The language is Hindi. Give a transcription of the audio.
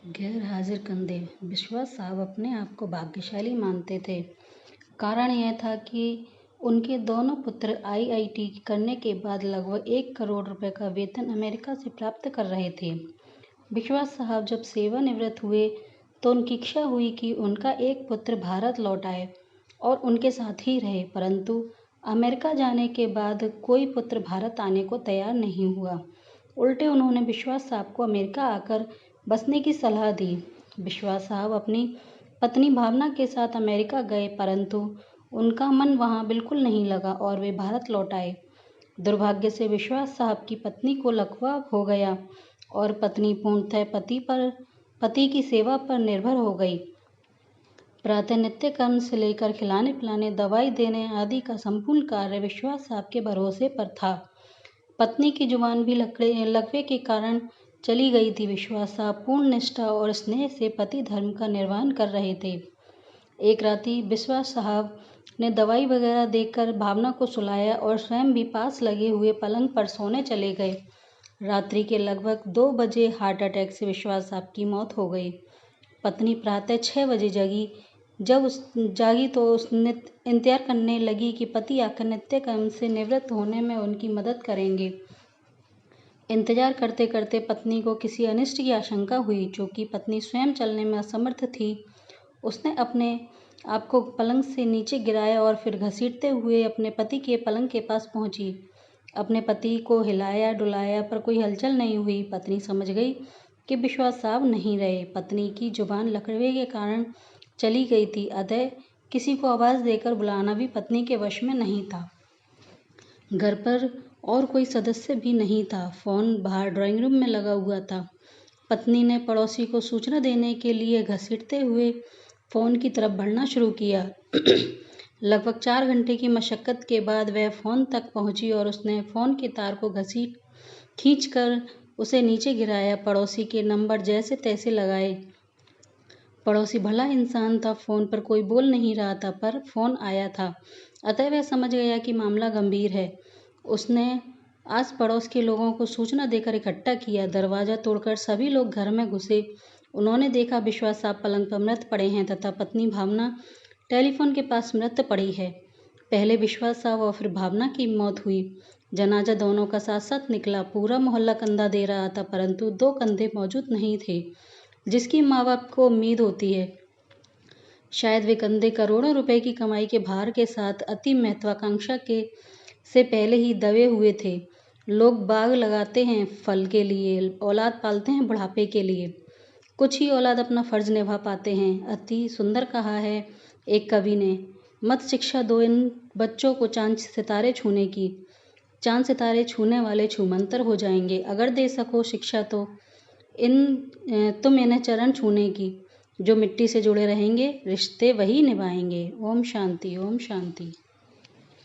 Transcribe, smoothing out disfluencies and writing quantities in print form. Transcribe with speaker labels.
Speaker 1: गैर हाजिर कंधे। विश्वास साहब अपने आप को भाग्यशाली मानते थे। कारण यह था कि उनके दोनों पुत्र आईआईटी करने के बाद लगभग 1 करोड़ रुपए का वेतन अमेरिका से प्राप्त कर रहे थे। विश्वास साहब जब सेवानिवृत्त हुए तो उनकी इच्छा हुई कि उनका एक पुत्र भारत लौट आए और उनके साथ ही रहे, परंतु अमेरिका जाने के बाद कोई पुत्र भारत आने को तैयार नहीं हुआ। उल्टे उन्होंने विश्वास साहब को अमेरिका आकर बसने की सलाह दी। विश्वास साहब अपनी पत्नी भावना के साथ अमेरिका गए, परंतु उनका मन वहां बिल्कुल नहीं लगा और वे भारत लौट आए। दुर्भाग्य से विश्वास साहब की पत्नी को लकवा हो गया और पत्नी पूर्णतः पति की सेवा पर निर्भर हो गई। प्रातः नित्य कर्म से लेकर खिलाने पिलाने, दवाई देने आदि का संपूर्ण कार्य विश्वास साहब के भरोसे पर था। पत्नी की जुबान भी लकवे के कारण चली गई थी। विश्वास साहब पूर्ण निष्ठा और स्नेह से पति धर्म का निर्वहन कर रहे थे। एक रात्रि विश्वास साहब ने दवाई वगैरह देकर भावना को सुलाया और स्वयं भी पास लगे हुए पलंग पर सोने चले गए। रात्रि के लगभग 2 बजे हार्ट अटैक से विश्वास साहब की मौत हो गई। पत्नी प्रातः 6 बजे जागी तो उसने इंतजार करने लगी कि पति आकर नित्य कर्म से निवृत्त होने में उनकी मदद करेंगे। इंतजार करते करते पत्नी को किसी अनिष्ट की आशंका हुई। चूंकि पत्नी स्वयं चलने में असमर्थ थी, उसने अपने आप को पलंग से नीचे गिराया और फिर घसीटते हुए अपने पति के पलंग के पास पहुंची। अपने पति को हिलाया डुलाया पर कोई हलचल नहीं हुई। पत्नी समझ गई कि विश्वास साहब नहीं रहे। पत्नी की जुबान लकड़े के कारण चली गई थी, अतः किसी को आवाज देकर बुलाना भी पत्नी के वश में नहीं था। घर पर और कोई सदस्य भी नहीं था। फोन बाहर ड्राइंग रूम में लगा हुआ था। पत्नी ने पड़ोसी को सूचना देने के लिए घसीटते हुए फोन की तरफ बढ़ना शुरू किया। लगभग 4 घंटे की मशक्कत के बाद वह फोन तक पहुंची और उसने फोन के तार को खींचकर उसे नीचे गिराया। पड़ोसी के नंबर जैसे तैसे लगाए। पड़ोसी भला इंसान था, फोन पर कोई बोल नहीं रहा था, पर फोन आया था, अतः वह समझ गया कि मामला गंभीर है। उसने आस पड़ोस के लोगों को सूचना देकर इकट्ठा किया। दरवाजा तोड़कर सभी लोग घर में घुसे। उन्होंने देखा विश्वास साहब पलंग पर मृत पड़े हैं तथा पत्नी भावना टेलीफोन के पास मृत पड़ी है। पहले विश्वास साहब और फिर भावना की मौत हुई। जनाजा दोनों का साथ साथ निकला। पूरा मोहल्ला कंधा दे रहा था, परंतु 2 कंधे मौजूद नहीं थे जिसकी माँ बाप को उम्मीद होती है। शायद वे कंधे करोड़ों रुपए की कमाई के भार के साथ अति महत्वाकांक्षा से पहले ही दबे हुए थे। लोग बाग लगाते हैं फल के लिए, औलाद पालते हैं बुढ़ापे के लिए। कुछ ही औलाद अपना फर्ज निभा पाते हैं। अति सुंदर कहा है एक कवि ने, मत शिक्षा दो इन बच्चों को चांद सितारे छूने की। चांद सितारे छूने वाले छूमंतर हो जाएंगे। अगर दे सको शिक्षा तो तुम इन्हें चरण छूने की। जो मिट्टी से जुड़े रहेंगे रिश्ते वही निभाएंगे। ओम शांति, ओम शांति।